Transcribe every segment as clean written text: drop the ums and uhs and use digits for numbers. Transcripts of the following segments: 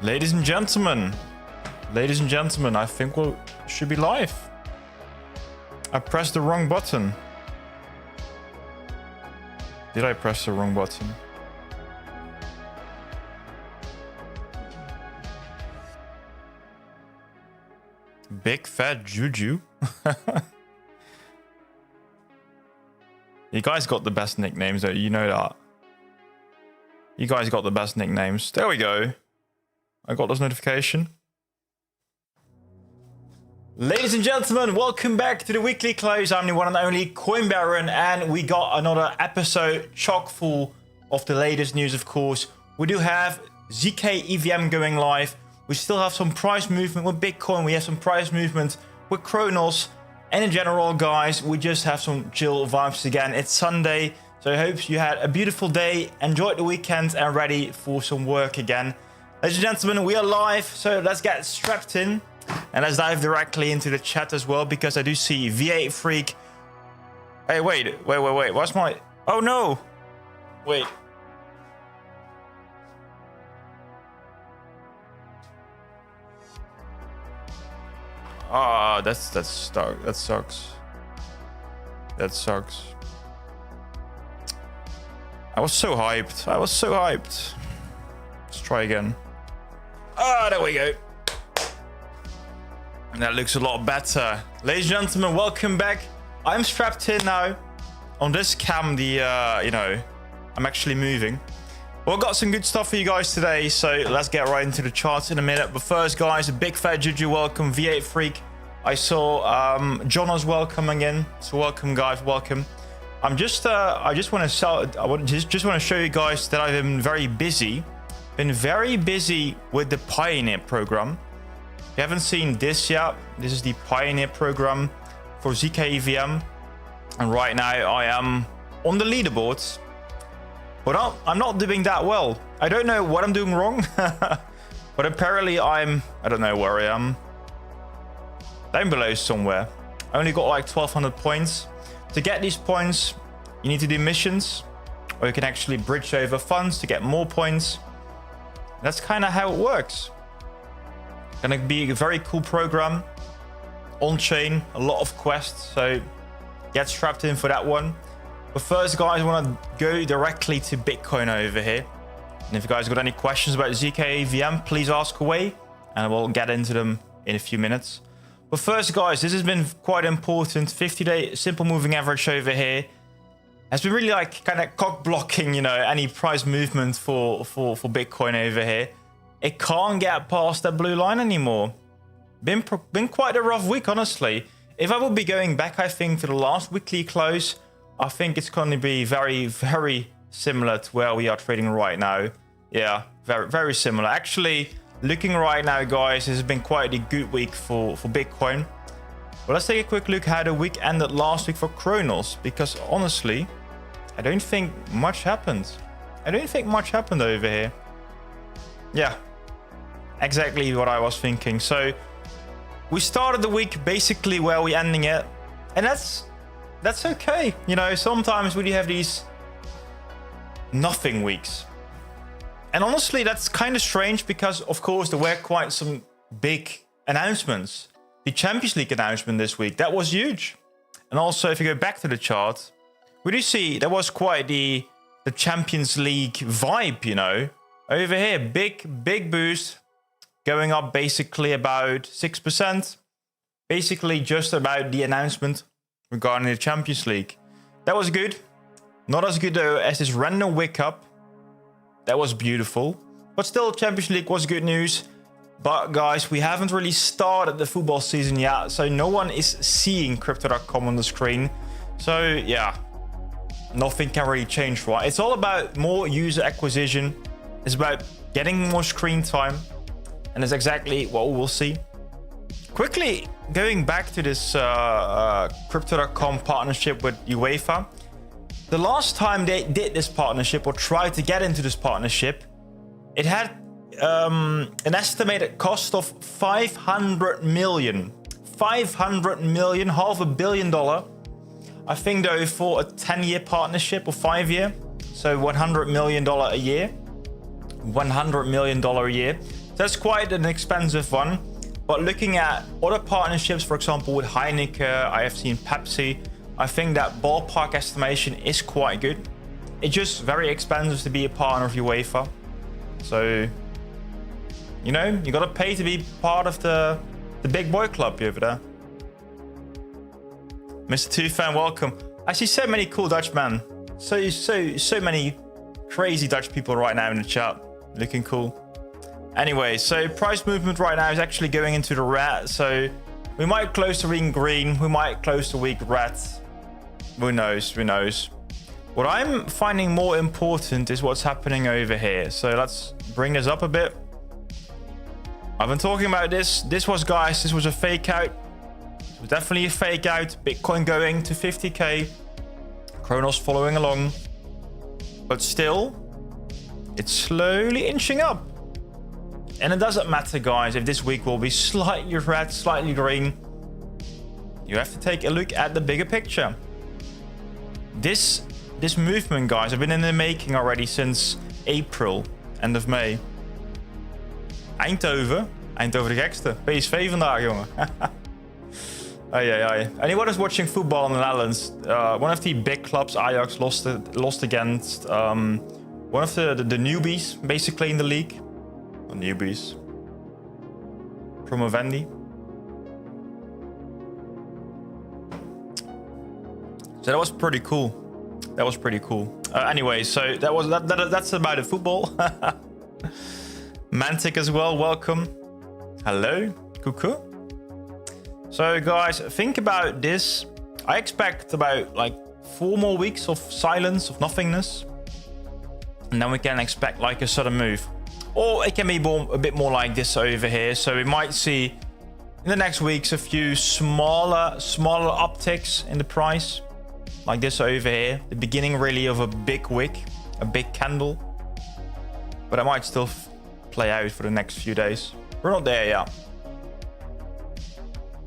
Ladies and gentlemen, I think we should be live. I pressed the wrong button. Did I press the wrong button? Big fat Juju. You guys got the best nicknames, though. You know that. You guys got the best nicknames. There we go. I got this notification. Ladies and gentlemen, welcome back to the weekly close. I'm the one and only Coin Baron, and we got another episode chock full of the latest news, of course. We do have zkEVM going live. We still have some price movement with Bitcoin. We have some price movement with Cronos. And in general, guys, we just have some chill vibes again. It's Sunday, so I hope you had a beautiful day, enjoyed the weekend, and ready for some work again. Ladies and gentlemen, we are live, so let's get strapped in. And let's dive directly into the chat as well, because I do see V8 Freak. Hey, wait. What's my... Oh, no. Wait. Ah, that sucks. That sucks. I was so hyped. Let's try again. Ah, there we go. That looks a lot better. Ladies and gentlemen, welcome back. I'm strapped in now. On this cam, I'm actually moving. Well, I've got some good stuff for you guys today, so let's get right into the charts in a minute. But first, guys, a big fat Juju welcome, V8 Freak. I saw John as well coming in, so welcome, guys, welcome. I just want to show you guys that I've been very busy. With the Pioneer program. If you haven't seen this yet, this is the Pioneer program for zkEVM, and right now I am on the leaderboards. But I'm not doing that well. I don't know what I'm doing wrong, but apparently I don't know where I am. Down below somewhere. I only got like 1200 points. To get these points, you need to do missions, or you can actually bridge over funds to get more points. That's kind of how it works. Gonna be a very cool program. On-chain, a lot of quests, so get strapped in for that one. But first, guys, I want to go directly to Bitcoin over here. And if you guys got any questions about zkEVM, please ask away, and we'll get into them in a few minutes. But first, guys, this has been quite important. 50-day simple moving average over here has been really like kind of cock blocking, any price movement for Bitcoin over here. It can't get past that blue line anymore. Been quite a rough week, honestly. If I would be going back, I think, to the last weekly close, I think it's going to be very, very similar to where we are trading right now. Yeah, very, very similar. Actually, looking right now, guys, this has been quite a good week for Bitcoin. But let's take a quick look how the week ended last week for Cronos, because honestly, I don't think much happened. Over here. Yeah, exactly what I was thinking. So we started the week basically where we're ending it, and that's okay. Sometimes we do have these nothing weeks. And honestly, that's kind of strange because, of course, there were quite some big announcements. The Champions League announcement this week, that was huge. And also, if you go back to the chart, we do see there was quite the Champions League vibe, Over here, big boost, going up basically about 6%. Basically just about the announcement regarding the Champions League. That was good. Not as good, though, as this random wick up. That was beautiful. But still, Champions League was good news. But guys, we haven't really started the football season yet, so no one is seeing crypto.com on the screen. So yeah, nothing can really change, right? It's all about more user acquisition. It's about getting more screen time. And that's exactly what we'll see. Quickly, going back to this crypto.com partnership with UEFA. The last time they did this partnership or tried to get into this partnership, it had an estimated cost of 500 million. 500 million, $500 million. I think though for a 10-year partnership or 5-year, so $100 million a year. $100 million a year. That's quite an expensive one. But looking at other partnerships, for example, with Heineken, I have seen Pepsi, I think that ballpark estimation is quite good. It's just very expensive to be a partner of UEFA. So, you know, you gotta pay to be part of the big boy club over there. Mr. Two-Fan, welcome. I see so many cool Dutch men. So many crazy Dutch people right now in the chat. Looking cool. Anyway, so price movement right now is actually going into the red. So we might close the week green. We might close the week red. Who knows? Who knows? What I'm finding more important is what's happening over here. So let's bring this up a bit. I've been talking about this. This was a fake out. It was definitely a fake out. Bitcoin going to 50K. Cronos following along. But still, it's slowly inching up. And it doesn't matter, guys, if this week will be slightly red, slightly green. You have to take a look at the bigger picture. This movement, guys, have been in the making already since April, end of May. Eindhoven de gekste. PSV vandaag, jongen. Anyone who's watching football in the Netherlands, one of the big clubs, Ajax, lost against one of the newbies, basically, in the league. Newbies. Promovendi. So that was pretty cool. That was pretty cool. Anyway, so that's about the football. Mantic as well, welcome. Hello, coucou. So guys, think about this. I expect about like 4 more weeks of silence, of nothingness. And then we can expect like a sudden move. Or it can be a bit more like this over here. So we might see in the next weeks a few smaller upticks in the price. Like this over here. The beginning really of a big wick, a big candle. But it might still play out for the next few days. We're not there yet.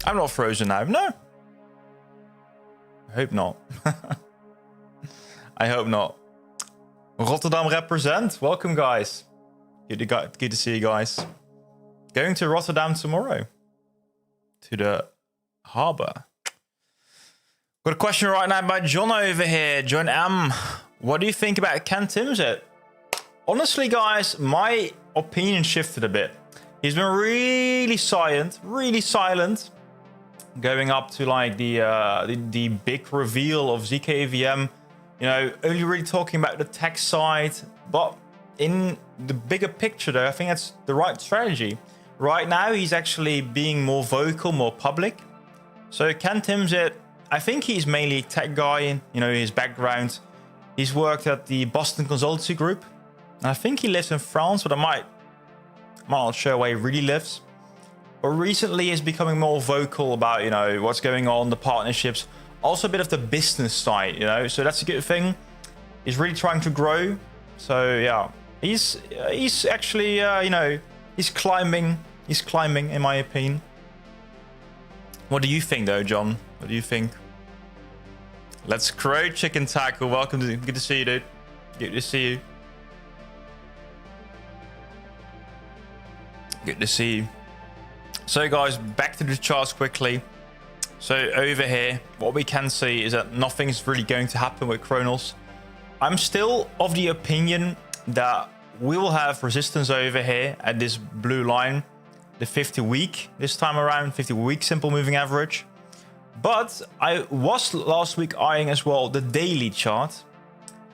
I'm not frozen now. No. I hope not. I hope not. Rotterdam represent. Welcome, guys. Good to see you guys. Going to Rotterdam tomorrow. To the harbour. Got a question right now by John over here. John M. What do you think about Ken Timsit? Honestly, guys, my opinion shifted a bit. He's been really silent. Going up to like the big reveal of zkEVM. You know, only really talking about the tech side. But in the bigger picture, though, I think that's the right strategy. Right now, he's actually being more vocal, more public. So Ken Timsit, I think he's mainly a tech guy. You know, his background. He's worked at the Boston Consultancy Group. And I think he lives in France, but I'm not sure where he really lives. But recently, he's becoming more vocal about, you know, what's going on, the partnerships. Also a bit of the business side, you know. So that's a good thing. He's really trying to grow. So yeah, he's actually, you know, he's climbing. He's climbing, in my opinion. What do you think, though, John? What do you think? Let's Crow Chicken Tackle. Welcome to. Good to see you, dude. Good to see you. Good to see you. So, guys, back to the charts quickly. So over here, what we can see is that nothing's really going to happen with Cronos. I'm still of the opinion that we will have resistance over here at this blue line, the 50-week this time around, 50-week simple moving average. But I was last week eyeing as well the daily chart.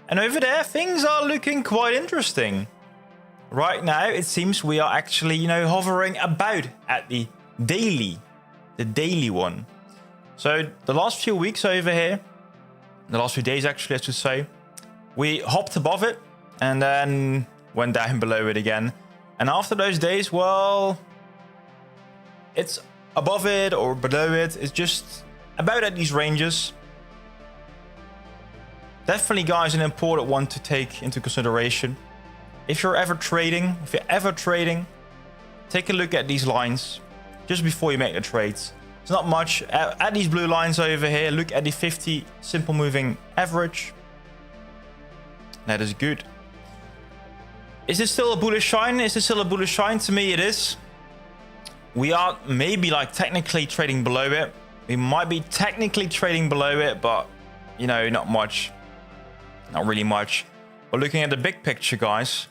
And over there, things are looking quite interesting. Right now, it seems we are actually, you know, hovering about at the daily one. So the last few weeks over here, the last few days actually, I should say, we hopped above it and then went down below it again. And after those days, well, it's above it or below it. It's just about at these ranges. Definitely, guys, an important one to take into consideration. If you're ever trading, take a look at these lines just before you make the trades. It's not much. At these blue lines over here, look at the 50 simple moving average. That is good. Is this still a bullish shine? Is this still a bullish shine? To me, it is. We are maybe like technically trading below it. We might be technically trading below it, but you know, not much. Not really much. But looking at the big picture, guys,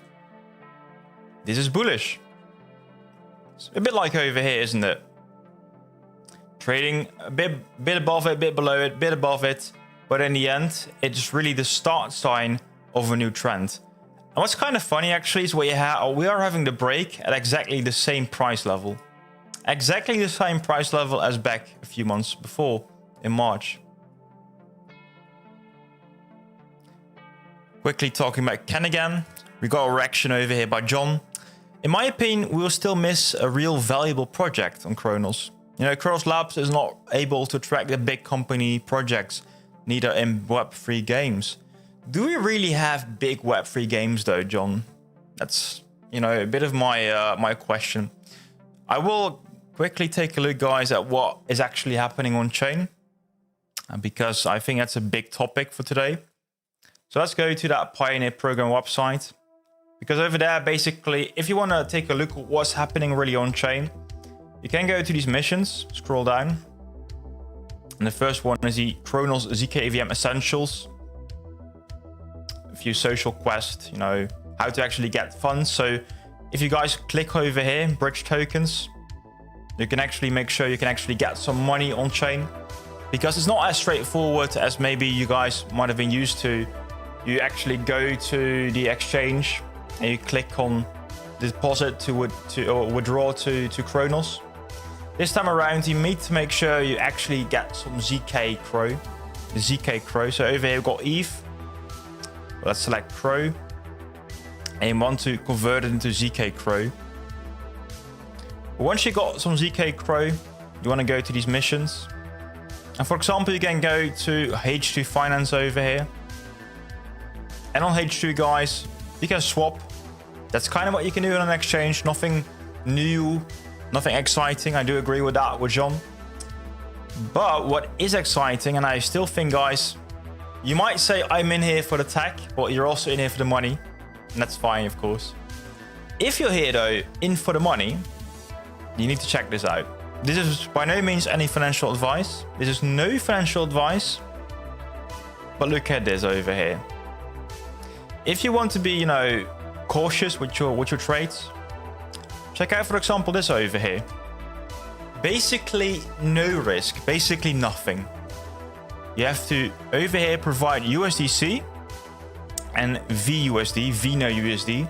this is bullish. It's a bit like over here, isn't it? Trading a bit above it, a bit below it, a bit above it. But in the end, it's really the start sign of a new trend. And what's kind of funny, actually, is we are having the break at exactly the same price level. Exactly the same price level as back a few months before, in March. Quickly talking about Ken again. We got a reaction over here by John. In my opinion, we will still miss a real valuable project on Cronos. You know, Cronos Labs is not able to track the big company projects, neither in Web3 games. Do we really have big Web3 games though, John? That's, you know, a bit of my my question. I will quickly take a look, guys, at what is actually happening on chain, because I think that's a big topic for today. So let's go to that Pioneer Program website, because over there, basically, if you want to take a look at what's happening really on chain, you can go to these missions, scroll down. And the first one is the Cronos zkEVM Essentials. A few social quests, you know, how to actually get funds. So if you guys click over here, bridge tokens, you can actually make sure you can actually get some money on chain, because it's not as straightforward as maybe you guys might have been used to. You actually go to the exchange and you click on deposit or withdraw to Cronos. This time around, you need to make sure you actually get some zkEVM, the zkEVM. So over here, we've got ETH. Let's select Crow. And you want to convert it into zkEVM. But once you got some zkEVM, you want to go to these missions. And for example, you can go to H2 Finance over here. And on H2, guys, you can swap. That's kind of what you can do on an exchange. Nothing new, nothing exciting. I do agree with that with John. But what is exciting, and I still think, guys, you might say I'm in here for the tech, but you're also in here for the money. And that's fine, of course. If you're here, though, in for the money, you need to check this out. This is by no means any financial advice. This is no financial advice. But look at this over here. If you want to be, you know, cautious with your trades, check out, for example, this over here. Basically, no risk. Basically, nothing. You have to, over here, provide USDC and VUSD, VNO USD,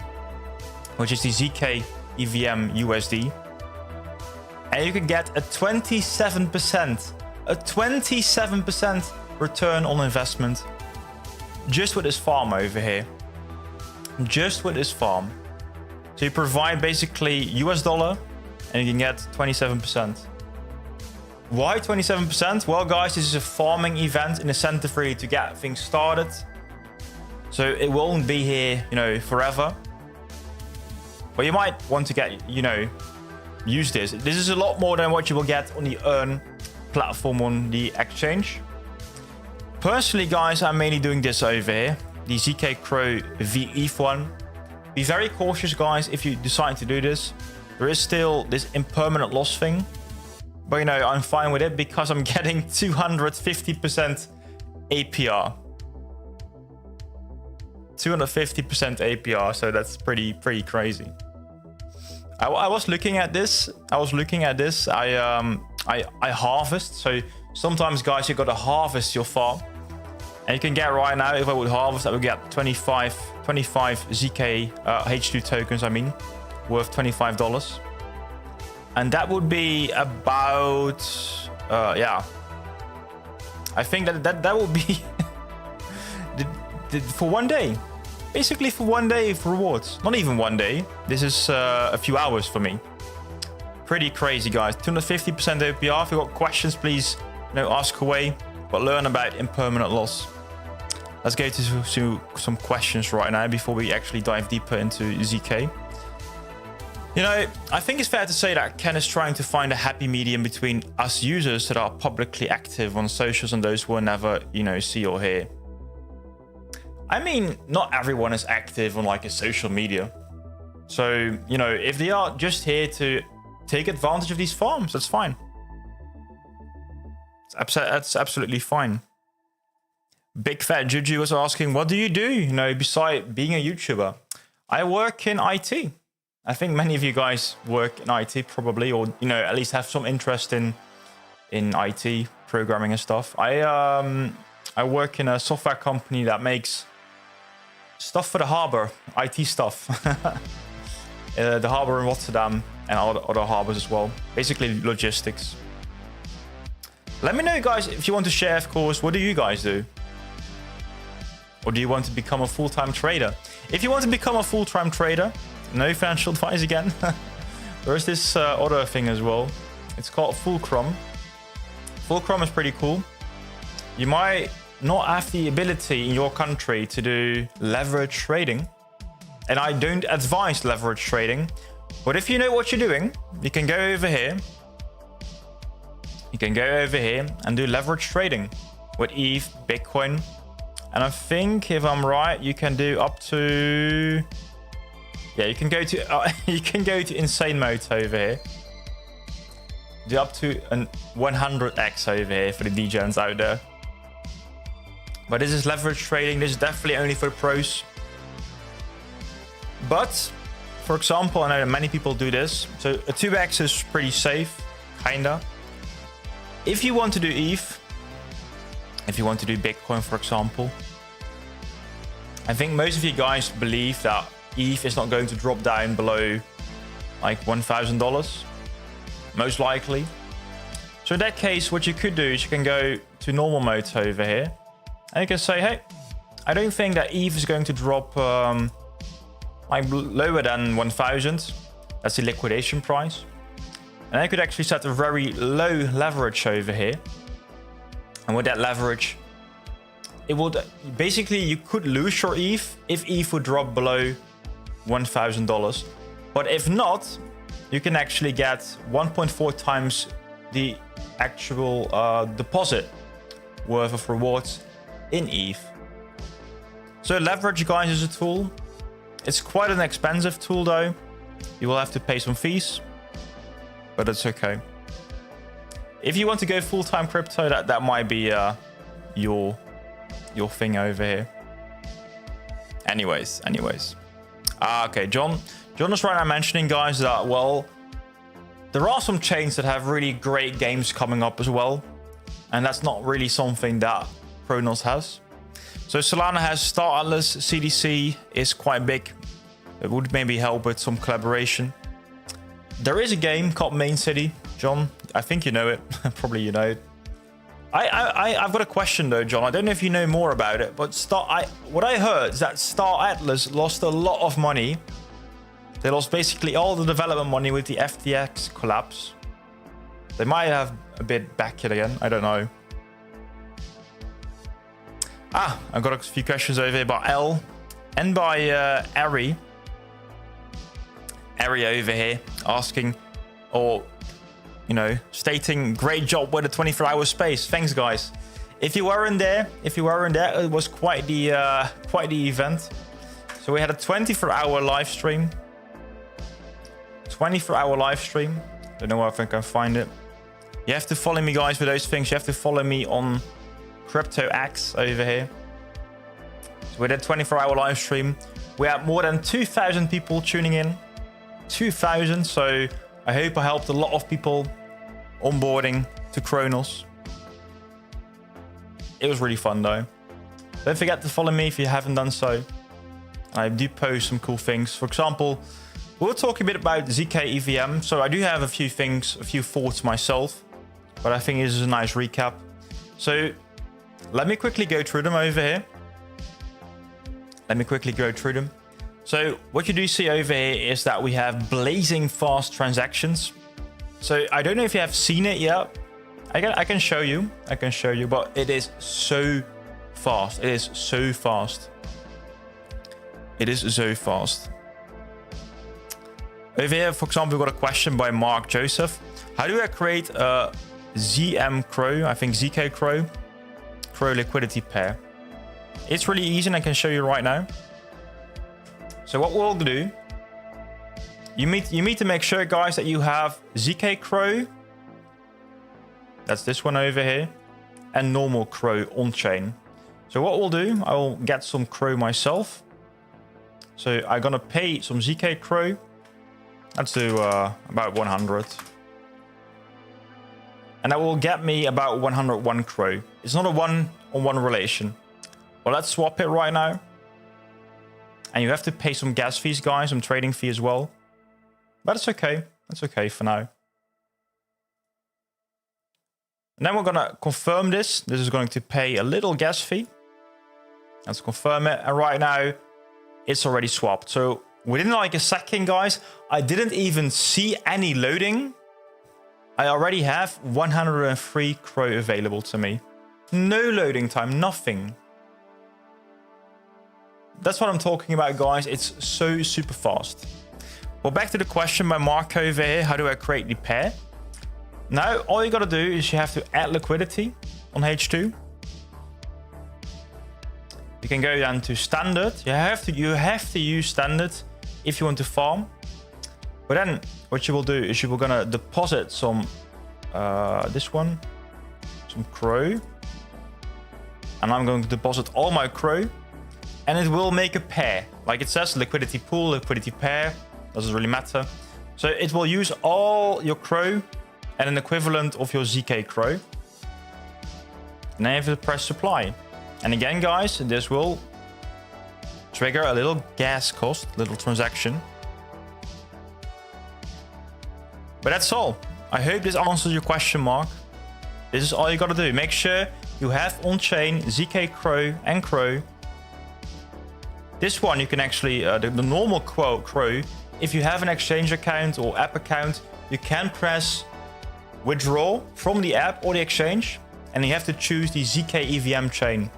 which is the zkEVM USD. And you can get a 27% return on investment just with this farm over here. Just with this farm. So you provide basically US dollar and you can get 27%. Why 27%? Well, guys, this is a farming event, an incentive really to get things started. So it won't be here, you know, forever. But you might want to get, you know, use this. This is a lot more than what you will get on the Earn platform on the exchange. Personally, guys, I'm mainly doing this over here, the zkEVM VETH one. Be very cautious, guys, if you decide to do this. There is still this impermanent loss thing. But, you know, I'm fine with it because I'm getting 250% APR. 250% APR, so that's pretty crazy. I was looking at this. I harvest. So sometimes, guys, you got to harvest your farm. And you can get right now, if I would harvest, I would get 25 ZK H2 tokens, I mean, worth $25. And that would be about, yeah. I think that would be for one day. Basically for one day for rewards. Not even one day. This is a few hours for me. Pretty crazy, guys. 250% APR. If you've got questions, please, you know, ask away. But learn about impermanent loss. Let's go to some questions right now before we actually dive deeper into ZK. You know, I think it's fair to say that Ken is trying to find a happy medium between us users that are publicly active on socials and those who will never, you know, see or hear. I mean, not everyone is active on like a social media. So, you know, if they are just here to take advantage of these farms, that's fine. That's absolutely fine. Big Fat Juju was asking, what do? You know, beside being a YouTuber? I work in IT. I think many of you guys work in IT probably, or, you know, at least have some interest in IT, programming and stuff. I work in a software company that makes stuff for the harbor, IT stuff. The harbor in Rotterdam and other harbors as well. Basically logistics. Let me know, guys, if you want to share, of course, what do you guys do? Or do you want to become a full-time trader? If you want to become a full-time trader, no financial advice again. There is this other thing as well. It's called Fulcrum. Fulcrum is pretty cool. You might not have the ability in your country to do leverage trading. And I don't advise leverage trading. But if you know what you're doing, you can go over here. You can go over here and do leverage trading with ETH, Bitcoin. And I think, if I'm right, you can do up to... Yeah, you can go to insane mode over here. Do up to an 100x over here for the degens out there. But this is leverage trading. This is definitely only for the pros. But, for example, I know many people do this. So a 2x is pretty safe, kinda. If you want to do ETH, if you want to do Bitcoin, for example, I think most of you guys believe that ETH is not going to drop down below like $1,000, most likely. So in that case, what you could do is you can go to normal mode over here, and you can say, hey, I don't think that ETH is going to drop like lower than 1,000. That's the liquidation price. And I could actually set a very low leverage over here. And with that leverage, it would basically, you could lose your ETH if ETH would drop below $1,000. But if not, you can actually get 1.4 times the actual deposit worth of rewards in ETH. So leverage, guys, is a tool. It's quite an expensive tool though. You will have to pay some fees, but it's okay. If you want to go full-time crypto, that might be your thing over here. Anyways. Okay, John is right now mentioning, guys, that, well, there are some chains that have really great games coming up as well, and that's not really something that Cronos has. So Solana has Star Atlas, CDC is quite big. It would maybe help with some collaboration. There is a game called Main City, John. I think you know it. Probably you know it. I've got a question though, John. I don't know if you know more about it, but what I heard is that Star Atlas lost a lot of money. They lost basically all the development money with the FTX collapse. They might have a bit back yet again. I don't know. I've got a few questions over here by L and by Ari. Ari over here asking, or, you know, stating, great job with the 24-hour space. Thanks, guys. If you weren't there, it was quite the event. So we had a 24-hour live stream. 24-hour live stream. Don't know if I can find it. You have to follow me, guys, for those things. You have to follow me on CryptoX over here. So we did a 24-hour live stream. We had more than 2,000 people tuning in. 2,000. So I hope I helped a lot of people onboarding to Cronos. It was really fun though. Don't forget to follow me if you haven't done so. I do post some cool things. For example, we'll talk a bit about zkEVM. So I do have a few thoughts myself, but I think this is a nice recap. So let me quickly go through them over here. So what you do see over here is that we have blazing fast transactions. So I don't know if you have seen it yet. I can show you. But it is so fast. It is so fast. Over here, for example, we've got a question by Mark Joseph. How do I create a zkEVM, I think zkEVM Crow liquidity pair? It's really easy and I can show you right now. So what we'll do you need to make sure, guys, that you have zkCRO. That's this one over here, and normal CRO on chain. So what we'll do, I will get some CRO myself. So I'm gonna pay some zkCRO. Let's do about 100. And that will get me about 101 CRO. It's not a one-on-one relation. Well, let's swap it right now. And you have to pay some gas fees, guys, some trading fee as well. But it's okay. That's okay for now. And then we're gonna confirm this. This is going to pay a little gas fee. Let's confirm it. And right now, it's already swapped. So within like a second, guys, I didn't even see any loading. I already have 103 CRO available to me. No loading time, nothing. That's what I'm talking about, guys. It's so super fast. Well, back to the question by Mark over here. How do I create the pair? Now, all you gotta do is you have to add liquidity on H2. You can go down to standard. You have to use standard if you want to farm. But then what you will do is you will gonna deposit some this one, some CRO. And I'm going to deposit all my CRO. And it will make a pair. Like it says, liquidity pool, liquidity pair. Doesn't really matter. So it will use all your CRO and an equivalent of your zkCRO. And then you have to press supply. And again, guys, this will trigger a little gas cost, little transaction. But that's all. I hope this answers your question, Mark. This is all you gotta do. Make sure you have on-chain zkCRO and CRO. This one you can actually, the normal CRO, if you have an exchange account or app account, you can press withdraw from the app or the exchange, and you have to choose the zkEVM chain.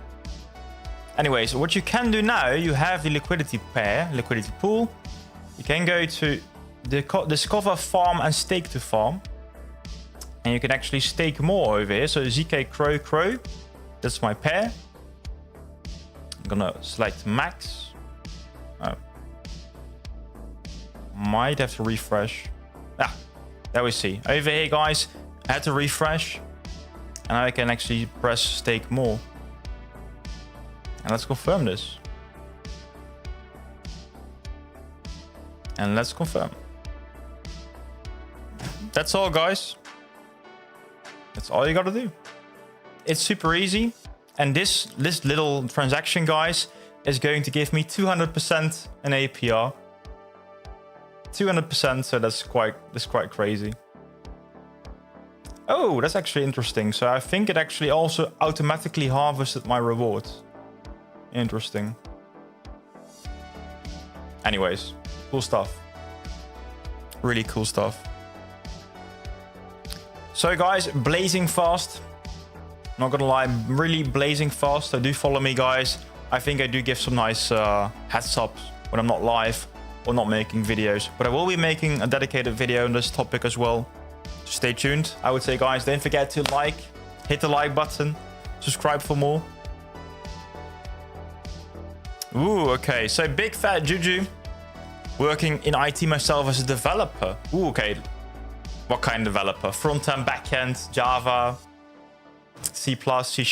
Anyways, what you can do now, you have the liquidity pair, liquidity pool. You can go to discover farm and stake to farm. And you can actually stake more over here. So zkCRO, CRO, that's my pair. I'm gonna select max. Oh. Might have to refresh. Ah, there we see. Over here, guys, I had to refresh. And I can actually press stake more. And let's confirm this. And let's confirm. That's all, guys. That's all you gotta do. It's super easy. And this little transaction, guys, is going to give me 200% in APR. 200%, so that's quite crazy. Oh, that's actually interesting. So I think it actually also automatically harvested my reward. Interesting. Anyways, cool stuff. Really cool stuff. So guys, blazing fast. Not gonna lie, really blazing fast. So do follow me, guys. I think I do give some nice heads ups when I'm not live or not making videos. But I will be making a dedicated video on this topic as well. So stay tuned. I would say, guys, don't forget to like, hit the like button, subscribe for more. Ooh, okay. So big fat Juju. Working in IT myself as a developer. Ooh, okay. What kind of developer? Front-end, back-end, Java, C++, C#.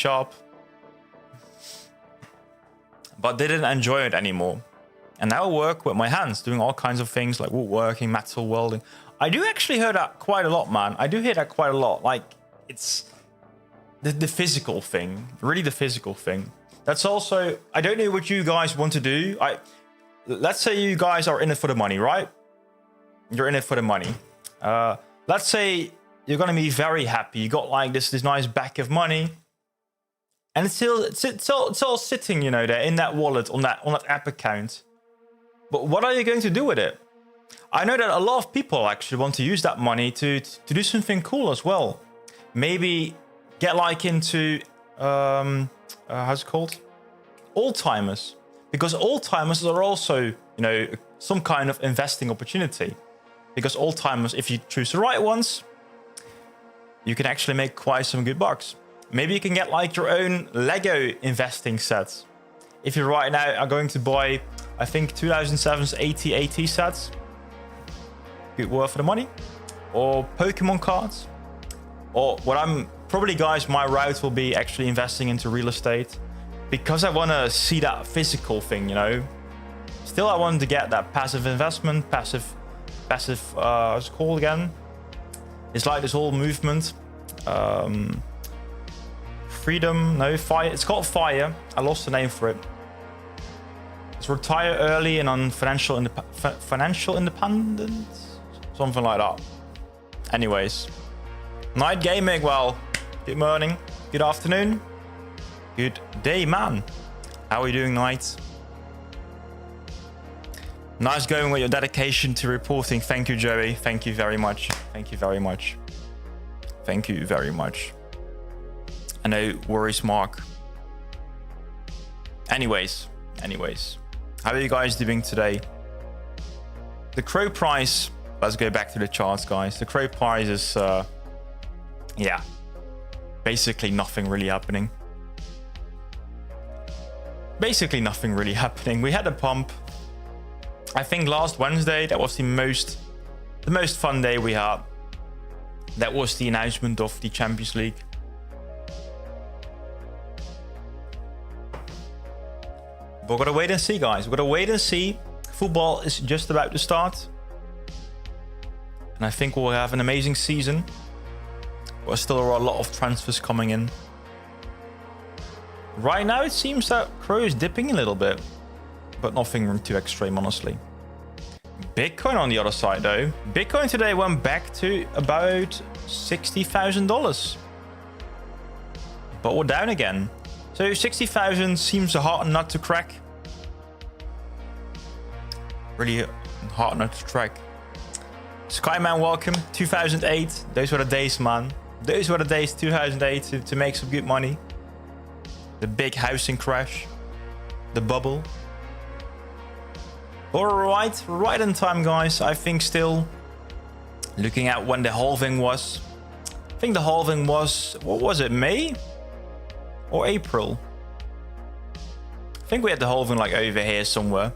But didn't enjoy it anymore. And now I work with my hands, doing all kinds of things like woodworking, metal welding. I do actually hear that quite a lot, man. I do hear that quite a lot. Like, it's the physical thing. Really the physical thing. That's also, I don't know what you guys want to do. Let's say you guys are in it for the money, right? You're in it for the money. Let's say you're gonna be very happy. You got like this nice bag of money, and it's all sitting, you know, there in that wallet on that app account. But what are you going to do with it? I know that a lot of people actually want to use that money to do something cool as well. Maybe get like into how's it called? Old-timers. Because old-timers are also, you know, some kind of investing opportunity. Because old-timers, if you choose the right ones, you can actually make quite some good bucks. Maybe you can get like your own Lego investing set. If you right now are going to buy, I think 2007's AT-AT sets, good worth of the money, or Pokemon cards, or what I'm probably, guys, my route will be actually investing into real estate, because I want to see that physical thing, you know. Still, I want to get that passive investment, passive, what's it called again? It's like this whole movement, freedom, no, fire. It's called FIRE. I lost the name for it. It's retire early and on financial independence, something like that. Anyways, night gaming. Well, good morning, good afternoon, good day, man. How are you doing, Knight? Nice going with your dedication to reporting. Thank you, Joey. Thank you very much. Thank you very much. Thank you very much. And no worries, Mark. Anyways, how are you guys doing today? The CRO price, let's go back to the charts, guys. The CRO price is, yeah, basically nothing really happening. Basically nothing really happening. We had a pump. I think last Wednesday, that was the most fun day we had. That was the announcement of the Champions League. But we're gonna wait and see, guys. We're gonna wait and see. Football is just about to start. And I think we'll have an amazing season. But still are a lot of transfers coming in. Right now, it seems that CRO is dipping a little bit. But nothing too extreme, honestly. Bitcoin on the other side, though. Bitcoin today went back to about $60,000. But we're down again. So 60,000 seems a hard nut to crack. Really hard nut to crack. Skyman, welcome. 2008. Those were the days, man. Those were the days, 2008, to make some good money. The big housing crash. The bubble. Alright, right in time, guys. I think still looking at when the halving was. I think the halving was, what was it, May? Or April? I think we had the halving like over here somewhere.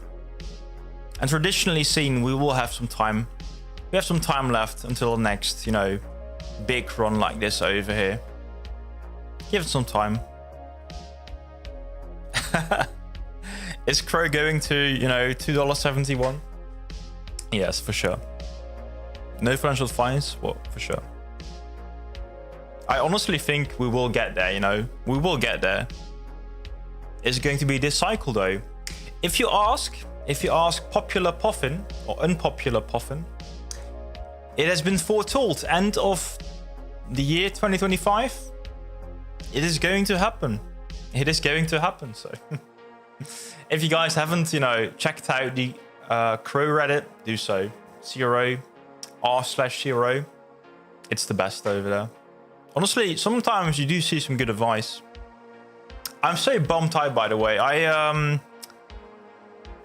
And traditionally seen, we will have some time. We have some time left until the next, you know, big run like this over here. Give it some time. Is CRO going to, you know, $2.71? Yes, for sure. No financial advice? Well, for sure. I honestly think we will get there, you know. We will get there. Is it going to be this cycle, though? If you ask popular puffin or unpopular puffin, it has been foretold. End of the year 2025. It is going to happen. It is going to happen, so... If you guys haven't, you know, checked out the CRO Reddit, do so. CRO, r/CRO. It's the best over there. Honestly, sometimes you do see some good advice. I'm so bummed out, by the way.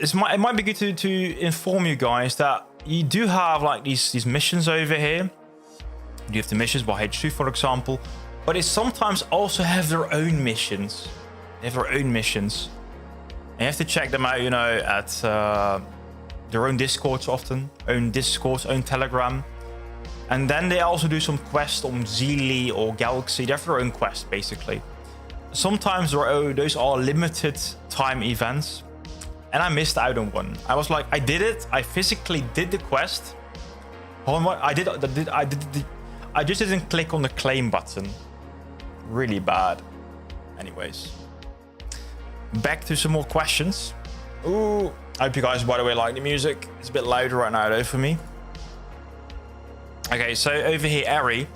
It might be good to inform you guys that you do have like these missions over here. You have the missions by H2, for example, but they sometimes also have their own missions. They have their own missions. And you have to check them out, you know, at their own Discords often. Own Discords, own Telegram. And then they also do some quests on Zeely or Galaxy. They have their own quests, basically. Sometimes those are limited time events. And I missed out on one. I was like, I did it. I physically did the quest. I just didn't click on the claim button. Really bad. Anyways. Back to some more questions. Ooh, I hope you guys, by the way, like the music. It's a bit louder right now, though, for me. Okay, so over here, Ari.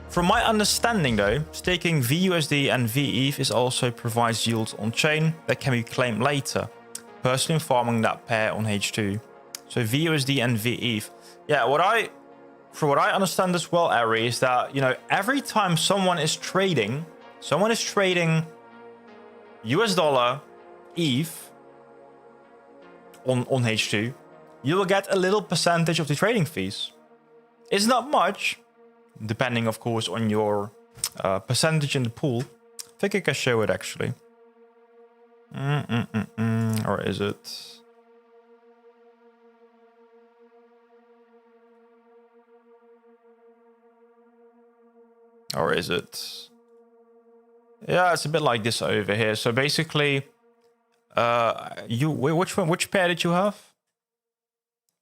From my understanding, though, staking VUSD and VETH is also provides yields on chain that can be claimed later. Personally, farming that pair on H2. So VUSD and VETH. Yeah, from what I understand as well, Ari, is that, you know, every time someone is trading US dollar, ETH on H2, you will get a little percentage of the trading fees. It's not much, depending, of course, on your percentage in the pool. I think I can show it, actually. Or is it? Or is it? Yeah, it's a bit like this over here. So basically, which pair did you have?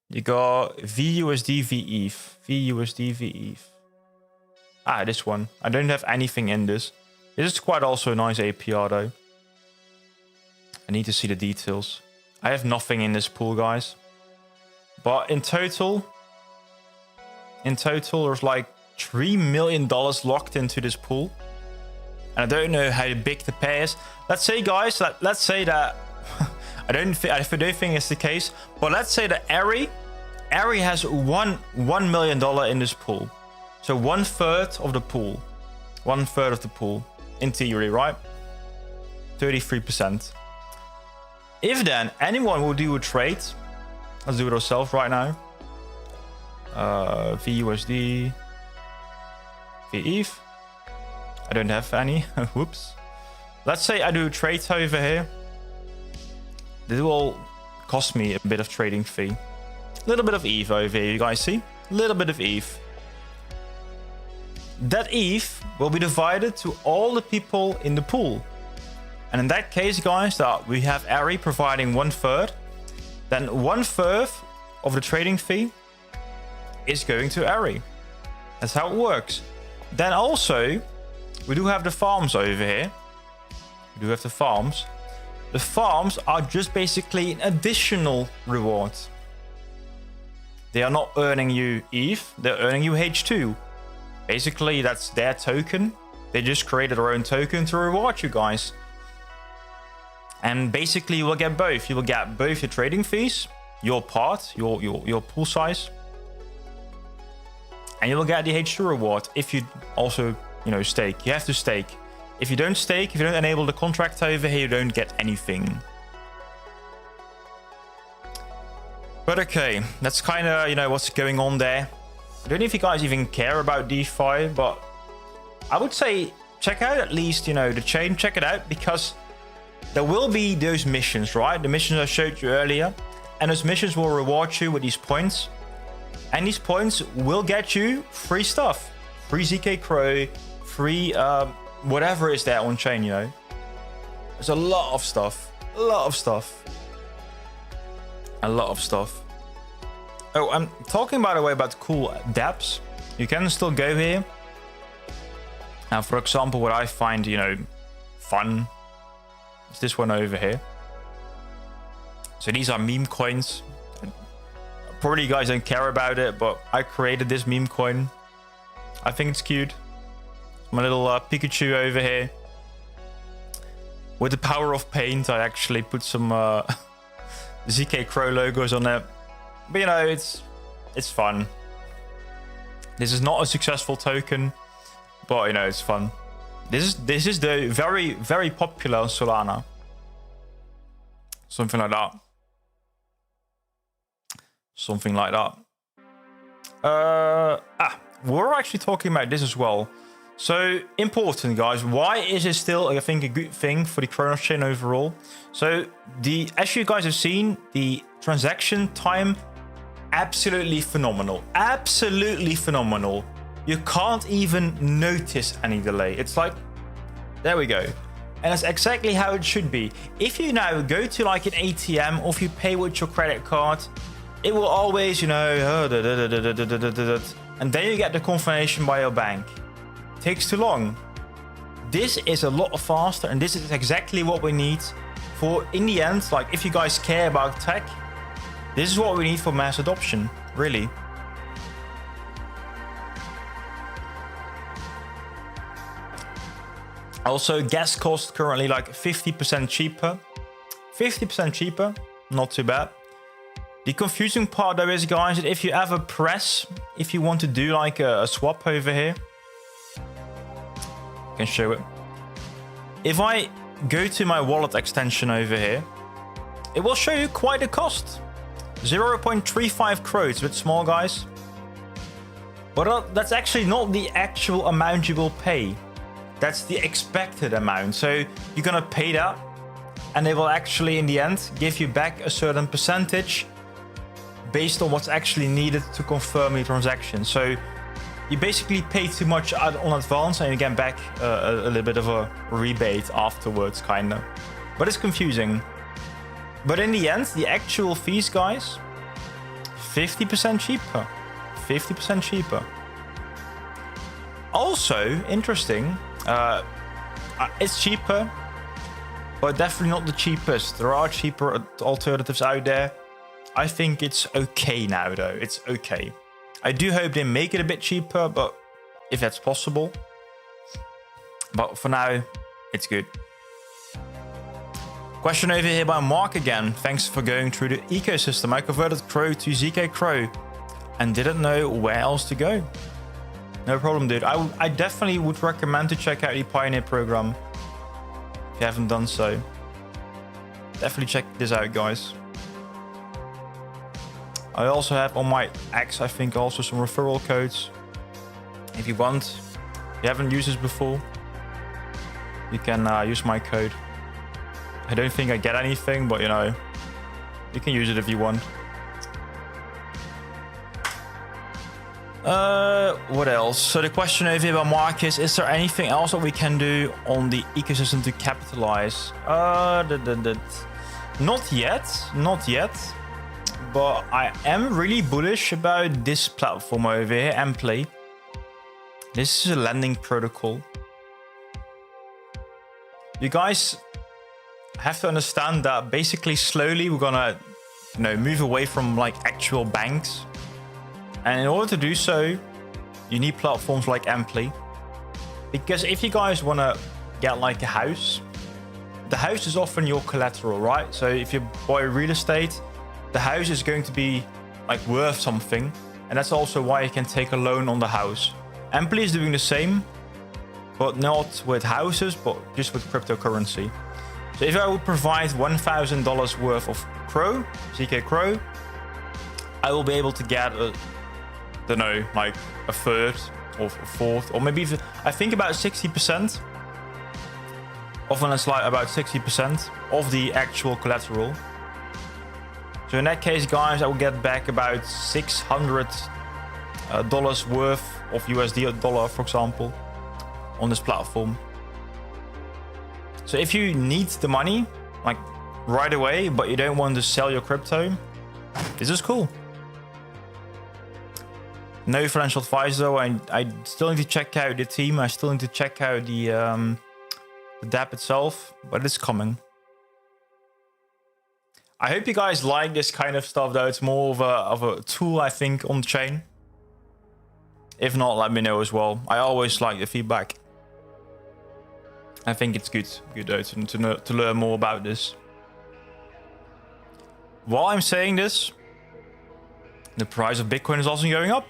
You got VUSD VETH. VUSD VETH. Ah, this one. I don't have anything in this. This is quite also a nice APR though. I need to see the details. I have nothing in this pool, guys. But in total, there's like $3 million locked into this pool. And I don't know how big the pair is. Let's say, guys, let's say that I don't think it's the case, but let's say that Ari has $1 million in this pool. So 1/3 of the pool. 1/3 of the pool. In theory, right? 33%. If then anyone will do a trade, let's do it ourselves right now. VUSD, VETH. I don't have any. Whoops. Let's say I do a trade over here. This will cost me a bit of trading fee. A little bit of ETH over here, you guys see? A little bit of ETH. That ETH will be divided to all the people in the pool. And in that case, guys, that we have Ari providing 1/3. Then 1/3 of the trading fee is going to Ari. That's how it works. Then also, we do have the farms over here. We do have the farms. The farms are just basically an additional reward. They are not earning you ETH, they're earning you H2. Basically, that's their token. They just created their own token to reward you guys. And basically, you will get both. You will get both your trading fees, your part, your pool size, and you will get the H2 reward if you also, stake. You have to stake. If you don't stake, if you don't enable the contract over here, you don't get anything. But okay, that's kind of, what's going on there. I don't know if you guys even care about DeFi, but I would say check out at least, the chain, check it out, because there will be those missions, right? The missions I showed you earlier, and those missions will reward you with these points. And these points will get you free stuff. Free zkEVM, free whatever is there on chain, There's a lot of stuff. A lot of stuff. A lot of stuff. Oh, I'm talking, by the way, about cool dApps. You can still go here. Now, for example, what I find, fun is this one over here. So these are meme coins. Probably you guys don't care about it, but I created this meme coin. I think it's cute. My little Pikachu over here. With the power of paint, I actually put some zkEVM logos on it. But it's fun. This is not a successful token, but it's fun. This is the very, very popular on Solana. Something like that. Something like that. We're actually talking about this as well. So important, guys. Why is it still, I think, a good thing for the Cronos chain overall? So as you guys have seen, the transaction time, absolutely phenomenal. Absolutely phenomenal. You can't even notice any delay. It's like, there we go. And that's exactly how it should be. If you now go to like an ATM, or if you pay with your credit card, it will always, and then you get the confirmation by your bank. It takes too long. This is a lot faster, and this is exactly what we need for, in the end, like if you guys care about tech, this is what we need for mass adoption, really. Also, gas cost currently like 50% cheaper. 50% cheaper, not too bad. The confusing part though is, guys, that if you ever press, if you want to do like a swap over here, I can show it. If I go to my wallet extension over here, it will show you quite a cost. 0.35 CRO, it's a bit small, guys. But that's actually not the actual amount you will pay. That's the expected amount. So you're gonna pay that, and they will actually, in the end, give you back a certain percentage based on what's actually needed to confirm your transaction. So you basically pay too much on advance and you get back a little bit of a rebate afterwards, kind of. But it's confusing. But in the end, the actual fees, guys, 50% cheaper. 50% cheaper. Also, interesting, it's cheaper, but definitely not the cheapest. There are cheaper alternatives out there. I think it's okay now, though. It's okay. I do hope they make it a bit cheaper, but if that's possible. But for now, it's good. Question over here by Mark again. Thanks for going through the ecosystem. I converted CRO to zkCRO and didn't know where else to go. No problem, dude. I definitely would recommend to check out the Pioneer program if you haven't done so. Definitely check this out, guys. I also have on my X, I think, also some referral codes. If you want, if you haven't used this before, you can use my code. I don't think I get anything, but you know, you can use it if you want. What else? So the question over here by Mark is there anything else that we can do on the ecosystem to capitalize? Not yet. But I am really bullish about this platform over here, Ampli. This is a lending protocol. You guys have to understand that basically slowly we're gonna, you know, move away from like actual banks. And in order to do so, you need platforms like Ampli. Because if you guys wanna get like a house, the house is often your collateral, right? So if you buy real estate, the house is going to be like worth something. And that's also why you can take a loan on the house. Ampli is doing the same, but not with houses, but just with cryptocurrency. So if I would provide $1,000 worth of CRO, zkCRO, I will be able to get a, I don't know, like a third or a fourth, or maybe even, I think about 60%. Often it's like about 60% of the actual collateral. So in that case, guys, I will get back about $600 worth of USD dollar, for example, on this platform. So if you need the money, like right away, but you don't want to sell your crypto, this is cool. No financial advice though. I still need to check out the team. I still need to check out the dApp itself, but it's coming. I hope you guys like this kind of stuff though. It's more of a tool, I think, on the chain. If not, let me know as well. I always like the feedback. I think it's good though to learn more about this. While I'm saying this, the price of Bitcoin is also going up.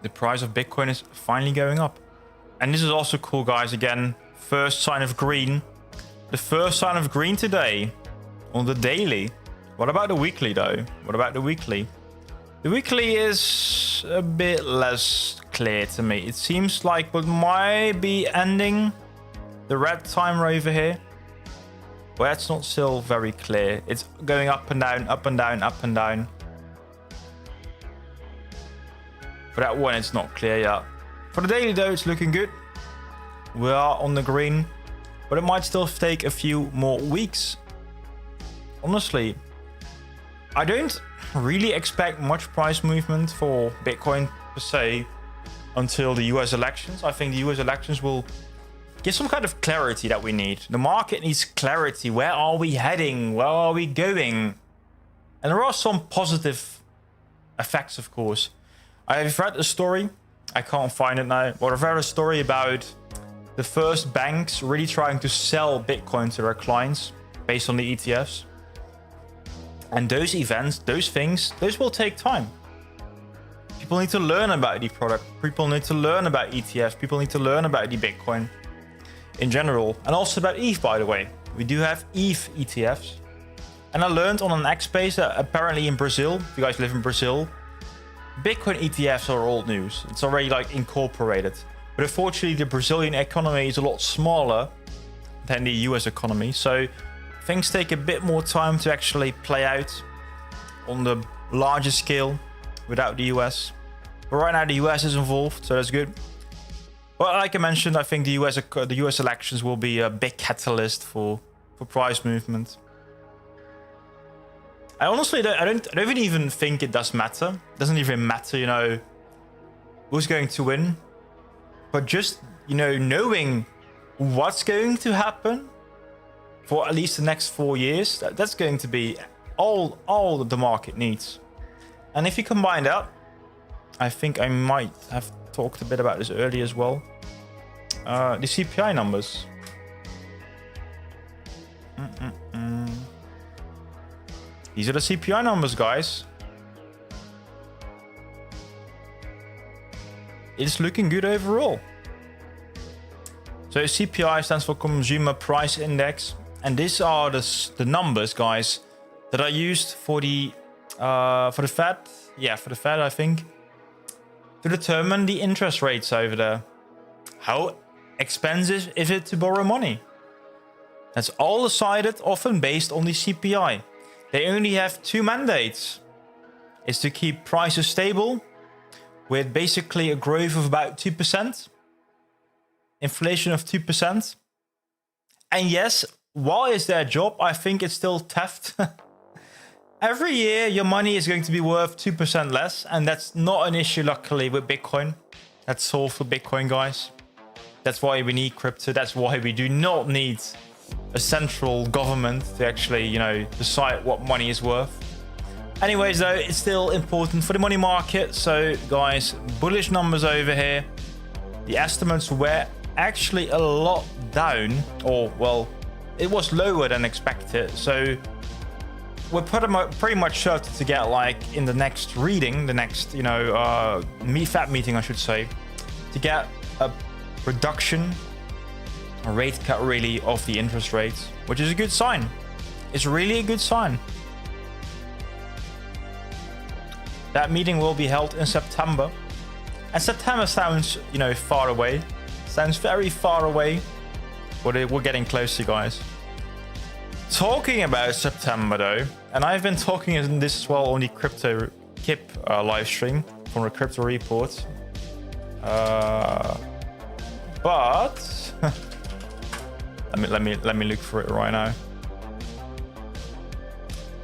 The price of Bitcoin is finally going up. And this is also cool, guys. Again, first sign of green. The first sign of green today on the daily. What about the weekly, though? What about the weekly? The weekly is a bit less clear to me. It seems like what might be ending the red timer over here. But that's not still very clear. It's going up and down, up and down, up and down. For that one, it's not clear yet. For the daily though, it's looking good. We are on the green, but it might still take a few more weeks. Honestly, I don't really expect much price movement for Bitcoin per se until the US elections. I think the US elections will give some kind of clarity that we need. The market needs clarity. Where are we heading? Where are we going? And there are some positive effects, of course. I've read a story. I can't find it now. But I've read a story about the first banks really trying to sell Bitcoin to their clients based on the ETFs. And those events, those things, those will take time. People need to learn about the product. People need to learn about ETFs. People need to learn about the Bitcoin in general. And also about ETH, by the way. We do have ETH ETFs. And I learned on an X space that apparently in Brazil, if you guys live in Brazil, Bitcoin ETFs are old news. It's already like incorporated. But unfortunately, the Brazilian economy is a lot smaller than the US economy. So things take a bit more time to actually play out. on the larger scale without the US. But right now the US is involved, so that's good. But like I mentioned, I think the US elections will be a big catalyst for price movement. I honestly don't even think it does matter. It doesn't even matter, you know, who's going to win. But just, you know, knowing what's going to happen for at least the next 4 years, that's going to be all that the market needs. And if you combine that, I think I might have talked a bit about this earlier as well. The CPI numbers. These are the CPI numbers, guys. It's looking good overall. So CPI stands for Consumer Price Index, and these are the numbers, guys, that are used for the Fed. Yeah, for the Fed, I think, to determine the interest rates over there. How expensive is it to borrow money? That's all decided often based on the CPI. They only have two mandates. It's to keep prices stable with basically a growth of about 2%. Inflation of 2%. And yes, why is their job? I think it's still theft. Every year, your money is going to be worth 2% less. And that's not an issue, luckily, with Bitcoin. That's solved for Bitcoin, guys. That's why we need crypto. That's why we do not need a central government to actually, you know, decide what money is worth. Anyways, though, it's still important for the money market. So, guys, bullish numbers over here. The estimates were actually a lot down, or, well, it was lower than expected. So, we're pretty much certain to get, like, in the next reading, the next, you know, Fed meeting, I should say, to get a reduction, a rate cut really of the interest rates, which is a good sign. It's really a good sign. That meeting will be held in September. And September sounds, you know, far away. Sounds very far away. But we're getting closer, guys. Talking about September, though, and I've been talking in this as well on the Crypto Kip live stream from the Crypto Report. But let me look for it right now.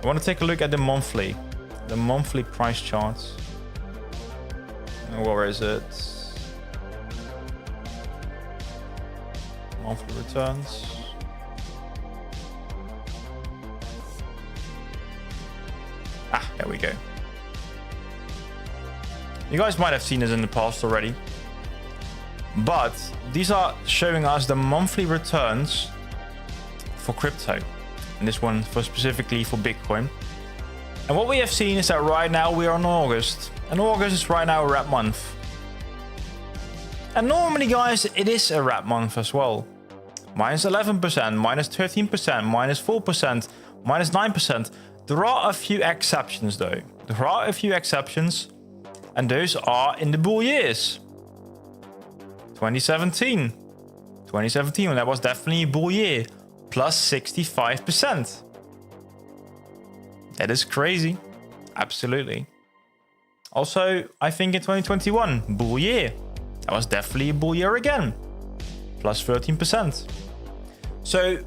I want to take a look at the monthly price charts. Where is it? Monthly returns. Ah, there we go. You guys might have seen this in the past already. But these are showing us the monthly returns for crypto. And this one specifically for Bitcoin. And what we have seen is that right now we are in August. And August is right now a wrap month. And normally, guys, it is a wrap month as well. Minus 11%, minus 13%, minus 4%, minus 9%. There are a few exceptions, though. There are a few exceptions. And those are in the bull years. 2017, when that was definitely a bull year, plus 65%. That is crazy. Absolutely. Also, I think in 2021, bull year. That was definitely a bull year again, plus 13%. So,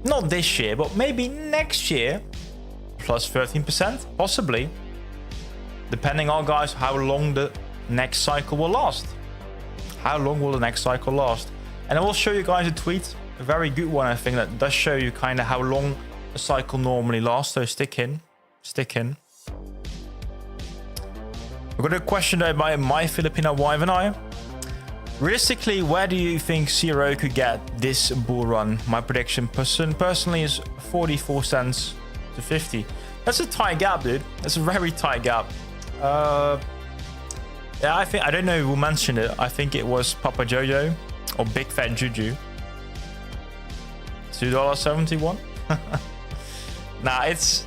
not this year, but maybe next year, plus 13%, possibly. Depending on, guys, how long the next cycle will last. How long will the next cycle last? And I will show you guys a tweet, a very good one, I think, that does show you kind of how long a cycle normally lasts. So stick in. We've got a question there by My Filipino Wife and I. Realistically, where do you think CRO could get this bull run? My prediction personally is 44 cents to 50. That's a tight gap, dude. That's a very tight gap. Yeah, I don't know who mentioned it. I think it was Papa Jojo or Big Fat Juju. $2.71. Nah, it's.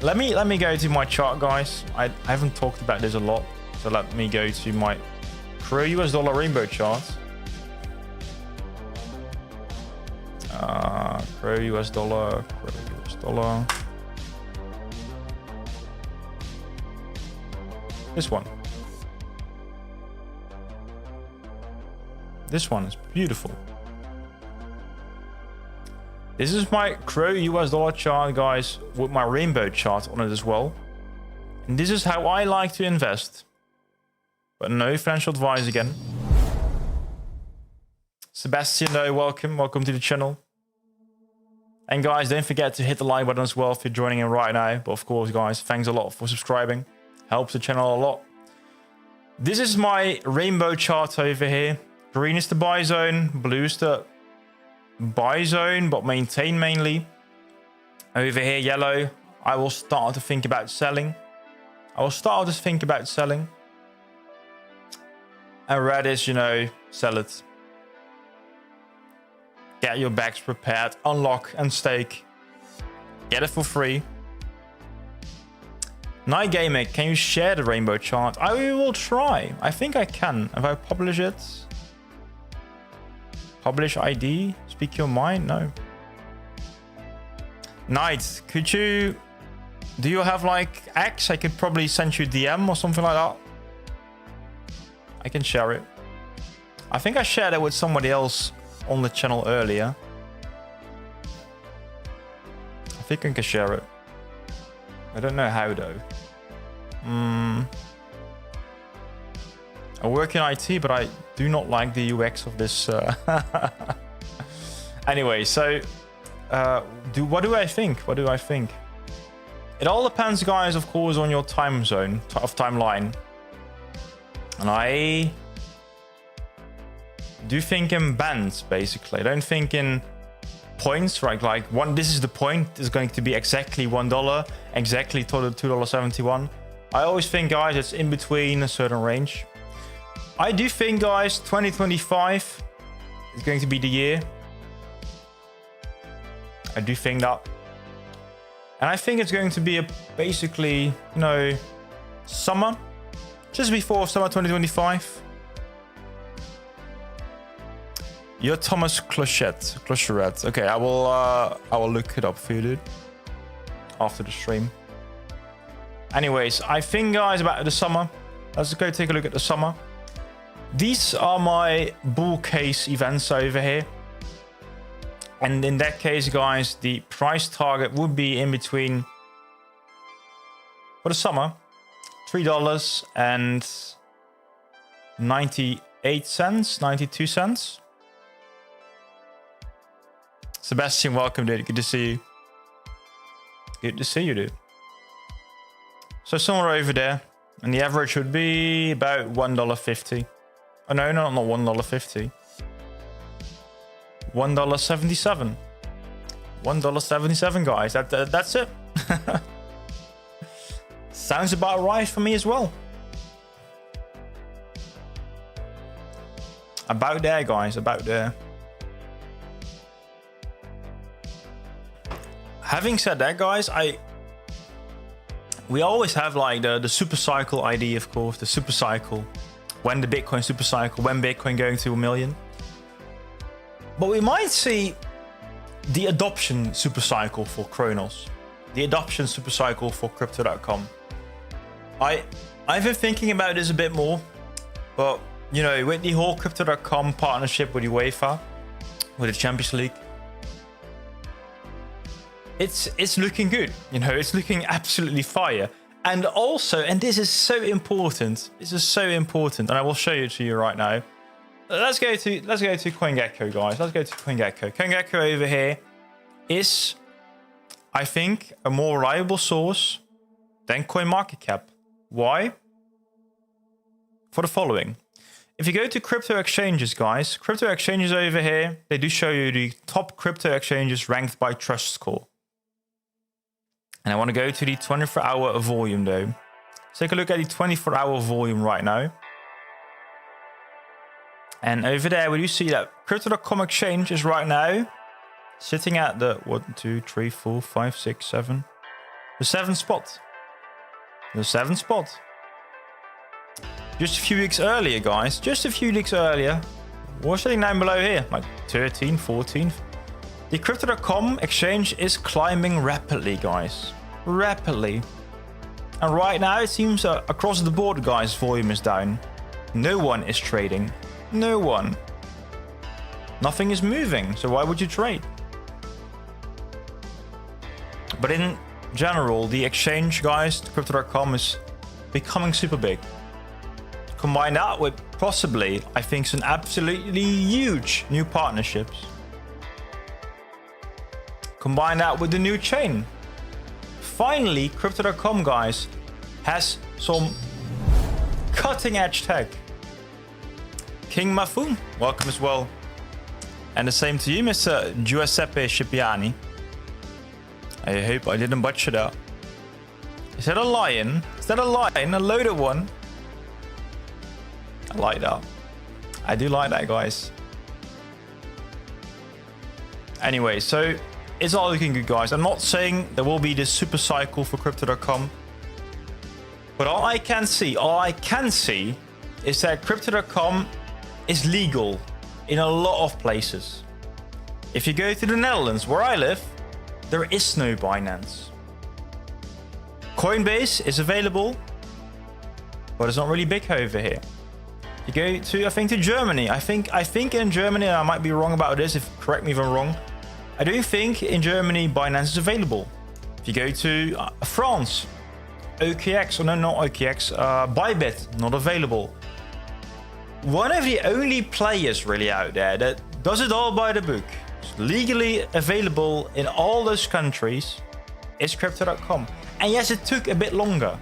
Let me go to my chart, guys. I haven't talked about this a lot, so let me go to my CRO US dollar rainbow chart. CRO US dollar. This one. This one is beautiful. This is my CRO US dollar chart, guys, with my rainbow chart on it as well. And this is how I like to invest. But no financial advice again. Sebastian, though, welcome to the channel. And guys, don't forget to hit the like button as well if you're joining in right now. But of course, guys, thanks a lot for subscribing. Helps the channel a lot. This is my rainbow chart over here. Green is the buy zone, blue is the buy zone, but maintain mainly. Over here, yellow, I will start to think about selling. And red is, you know, sell it. Get your bags prepared, unlock and stake. Get it for free. Night Gamer, can you share the rainbow chart? I will try. I think I can. If I publish it. Publish ID. Speak your mind? No. Night, could you... Do you have like X? I could probably send you a DM or something like that. I can share it. I think I shared it with somebody else on the channel earlier. I think I can share it. I don't know how though. I work in IT, but I do not like the UX of this. Anyway, so what do I think? It all depends, guys, of course, on your time zone of timeline. And I do think in bands, basically. I don't think in points, right? Like one, this is the point. Is going to be exactly $1, exactly $2.71. I always think, guys, it's in between a certain range. I do think, guys, 2025 is going to be the year. I do think that. And I think it's going to be basically, you know, summer. Just before summer 2025. You're Thomas Clochette. Okay, I will look it up for you, dude. After the stream. Anyways, I think, guys, about the summer. Let's go take a look at the summer. These are my bull case events over here. And in that case, guys, the price target would be in between, for the summer, $3.98, 92 cents. Sebastian, welcome, dude. Good to see you. Good to see you, dude. So somewhere over there. And the average would be about $1.50. Oh, no, not $1.50. $1.77. $1.77, guys. That's it. Sounds about right for me as well. About there, guys. About there. Having said that, guys, we always have like the super cycle idea, of course. The super cycle. When the Bitcoin super cycle. When Bitcoin going to 1 million. But we might see the adoption super cycle for Cronos. The adoption super cycle for crypto.com. I've been thinking about this a bit more. But, you know, with the whole crypto.com partnership with UEFA, with the Champions League, it's looking good. You know, it's looking absolutely fire. And also, and this is so important. This is so important. And I will show it to you right now. Let's go to CoinGecko, guys. Let's go to CoinGecko. CoinGecko over here is, I think, a more reliable source than CoinMarketCap. Why? For the following. If you go to crypto exchanges, guys, crypto exchanges over here, they do show you the top crypto exchanges ranked by trust score. And I want to go to the 24-hour volume, though. Let's take a look at the 24-hour volume right now. And over there, we do see that Crypto.com exchange is right now sitting at the 1, 2, 3, 4, 5, 6, 7. The 7th spot. The 7th spot. Just a few weeks earlier, guys. Just a few weeks earlier. We're sitting down below here. Like 13, 14. The Crypto.com exchange is climbing rapidly, guys. Rapidly. And right now it seems across the board, guys, volume is down. No one is trading. No one. Nothing is moving, so why would you trade? But in general, the exchange, guys, crypto.com is becoming super big. Combine that with possibly, I think, some absolutely huge new partnerships. Combine that with the new chain. Finally, crypto.com, guys, has some cutting-edge tech. King Mafum, welcome as well. And the same to you, Mr. Giuseppe Scipiani. I hope I didn't butcher that. Is that a lion? Is that a lion? A loaded one? I like that. I do like that, guys. Anyway, so it's all looking good, guys. I'm not saying there will be this super cycle for crypto.com. But all I can see is that crypto.com is legal in a lot of places. If you go to the Netherlands, where I live, there is no Binance. Coinbase is available, but it's not really big over here. You go to, I think, to Germany. I think in Germany, and I might be wrong about this, correct me if I'm wrong. I don't think in Germany Binance is available. If you go to France, OKX, or no, not OKX, Bybit, not available. One of the only players really out there that does it all by the book, it's legally available in all those countries, is crypto.com. And yes, it took a bit longer.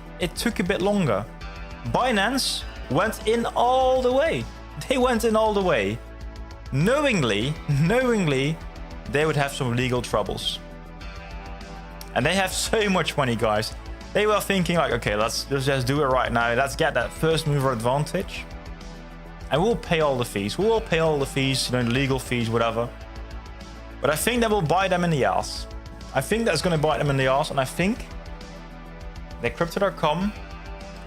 Binance went in all the way. They went in all the way. Knowingly, they would have some legal troubles. And they have so much money, guys. They were thinking like, okay, let's just do it right now. Let's get that first mover advantage. And we'll pay all the fees. We'll pay all the fees, you know, the legal fees, whatever. But I think that will bite them in the ass. I think that's going to bite them in the ass. And I think that crypto.com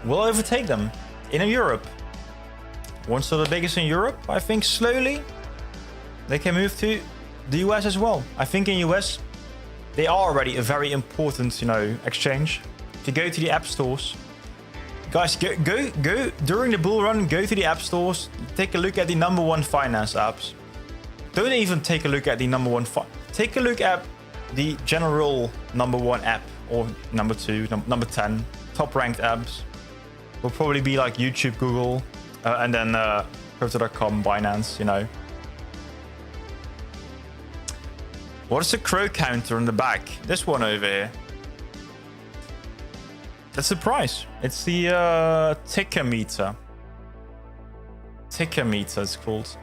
will overtake them in Europe. Once they're the biggest in Europe, I think slowly they can move to the US as well. I think in US, they are already a very important, you know, exchange. If you go to the app stores, guys, go during the bull run, go to the app stores, take a look at the #1 finance apps. Don't even take a look at the #1. Take a look at the general #1 app or #2, number 10, top ranked apps. Will probably be like YouTube, Google, and then crypto.com, Binance, you know. What is the CRO counter on the back? This one over here. That's the price. It's the ticker meter. Ticker meter, it's called.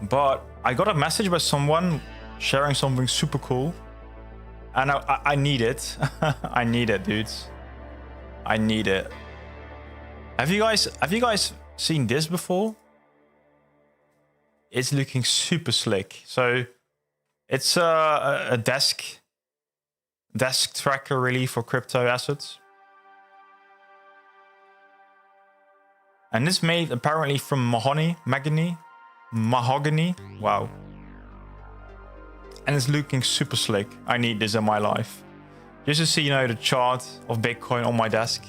But I got a message by someone sharing something super cool. And I need it. I need it, dudes. I need it. Have you guys seen this before? It's looking super slick. So it's a desk tracker really for crypto assets. And this made apparently from mahogany. Wow. And it's looking super slick. I need this in my life. Just to see, you know, the chart of Bitcoin on my desk.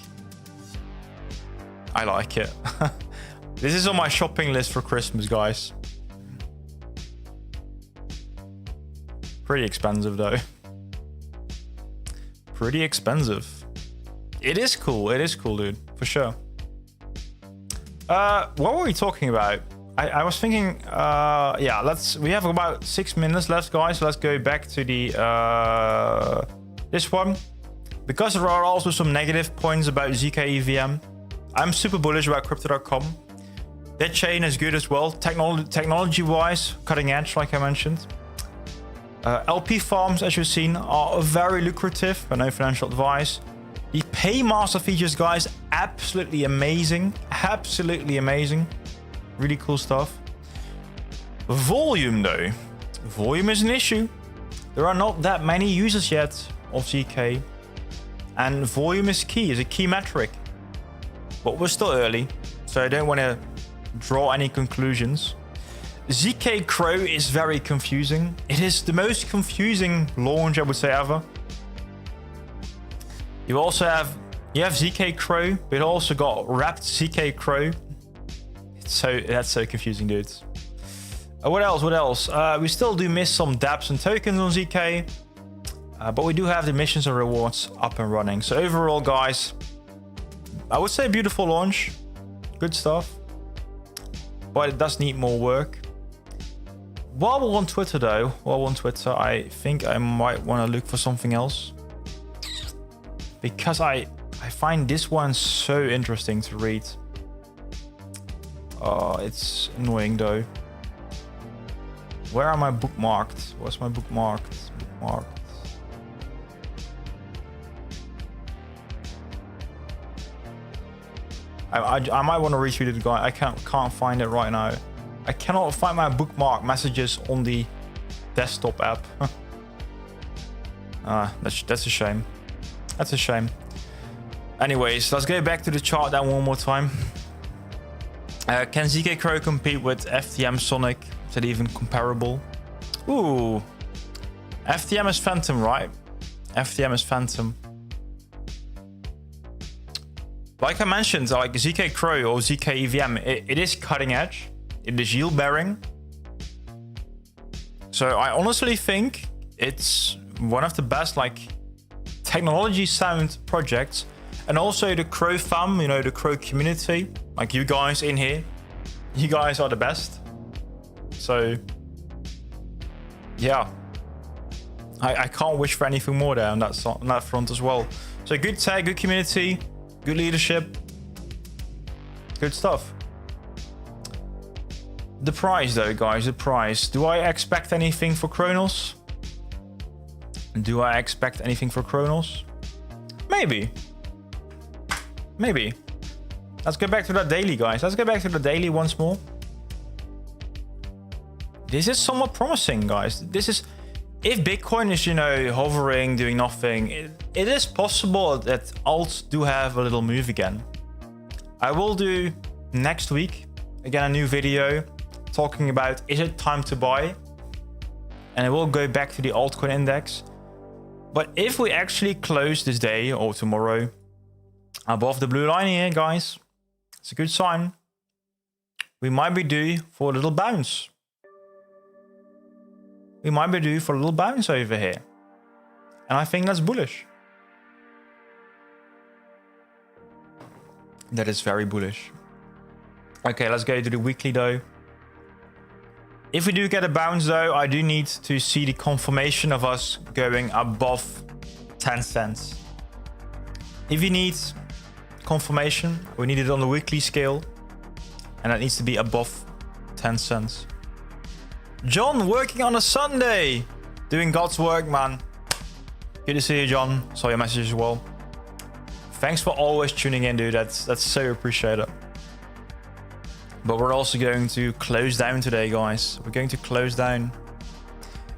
I like it. This is on my shopping list for Christmas, guys. Pretty expensive though. Pretty expensive. It is cool. It is cool, dude. For sure. What were we talking about? I was thinking, yeah, we have about 6 minutes left, guys. So let's go back to the this one, because there are also some negative points about zkEVM. I'm super bullish about crypto.com. That chain is good as well, technology-wise, cutting edge, like I mentioned. LP farms, as you've seen, are very lucrative, but no financial advice. The paymaster features, guys, absolutely amazing. Absolutely amazing. Really cool stuff. Volume, though. Volume is an issue. There are not that many users yet of zk. And volume is key, is a key metric. But we're still early, so I don't want to draw any conclusions. zk CRO is very confusing. It is the most confusing launch, I would say, ever. You also have zkCRO, but you also got wrapped zkCRO. That's so confusing, dudes. What else? What else? We still do miss some dApps and tokens on zk, but we do have the missions and rewards up and running. So overall, guys, I would say a beautiful launch. Good stuff, but it does need more work. While we're on Twitter, though, I think I might want to look for something else, because I find this one so interesting to read. It's annoying though. Where am I bookmarked? What's my bookmarked? I might want to retweet it, guy. I can't find it right now. I cannot find my bookmark messages on the desktop app. That's a shame. That's a shame. Anyways, let's go back to the chart then one more time. Can zkCRO compete with FTM Sonic? Is it even comparable? Ooh. FTM is Phantom, right? FTM is Phantom. Like I mentioned, like zkCRO or zkEVM, it is cutting edge. It is yield bearing. So I honestly think it's one of the best like technology sound projects. And also the CRO fam, you know, the CRO community, like you guys in here, you guys are the best. So yeah, I can't wish for anything more there on that front as well. So good tech, good community, good leadership, good stuff. The price though, guys, the price. Do I expect anything for Cronos? Do I expect anything for Cronos? Maybe. Maybe. Let's go back to that daily, guys. Let's go back to the daily once more. This is somewhat promising, guys. This is... If Bitcoin is, you know, hovering, doing nothing, it is possible that alts do have a little move again. I will do next week, again, a new video talking about, is it time to buy? And I will go back to the altcoin index. But if we actually close this day or tomorrow above the blue line here, guys, it's a good sign. We might be due for a little bounce. We might be due for a little bounce over here. And I think that's bullish. That is very bullish. Okay, let's go to the weekly though. If we do get a bounce though, I do need to see the confirmation of us going above 10 cents. If you need confirmation, we need it on the weekly scale. And that needs to be above 10 cents. John, working on a Sunday. Doing God's work, man. Good to see you, John. Saw your message as well. Thanks for always tuning in, dude. That's so appreciated. But we're also going to close down today, guys. We're going to close down.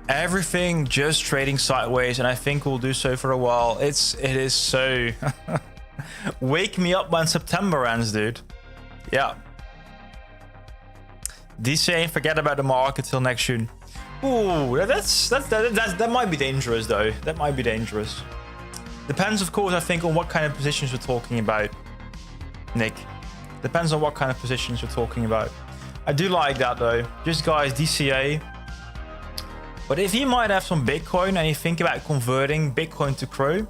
Everything just trading sideways, and I think we'll do so for a while. It is so... Wake me up when September ends, dude. Yeah. DC ain't forget about the market till next June. Ooh, that might be dangerous though. That might be dangerous. Depends, of course, I think, on what kind of positions we're talking about, Nick. Depends on what kind of positions we're talking about. I do like that though. Just guys, DCA. But if you might have some Bitcoin and you think about converting Bitcoin to CRO,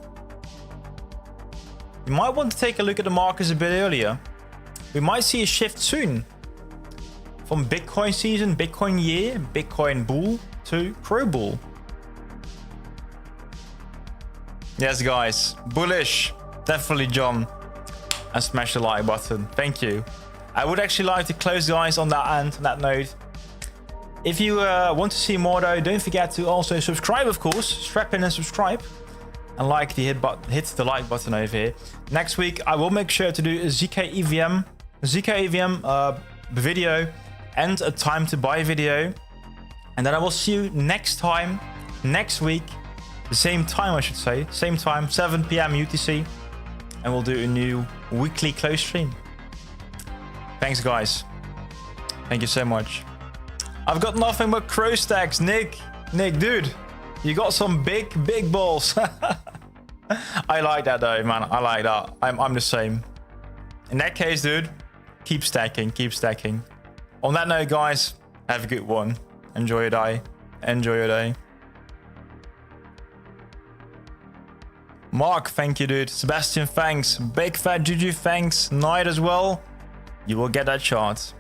you might want to take a look at the markets a bit earlier. We might see a shift soon. From Bitcoin season, Bitcoin year, Bitcoin bull to CRO bull. Yes, guys. Bullish. Definitely, John. And smash the like button. Thank you. I would actually like to close, guys, on that end, on that note. If you want to see more, though, don't forget to also subscribe, of course. Strap in and subscribe. And like the hit the like button over here. Next week, I will make sure to do a zkEVM video and a time to buy video. And then I will see you next week. The same time, I should say. Same time, 7 PM UTC. And we'll do a new weekly close stream. Thanks, guys. Thank you so much. I've got nothing but CRO stacks, Nick. Nick, dude. You got some big balls. I like that though, man. I like that. I'm the same. In that case, dude, keep stacking, keep stacking. On that note, guys, have a good one. Enjoy your day. Enjoy your day. Mark, thank you, dude. Sebastian, thanks. Big Fat Juju, thanks. Knight as well. You will get that chart.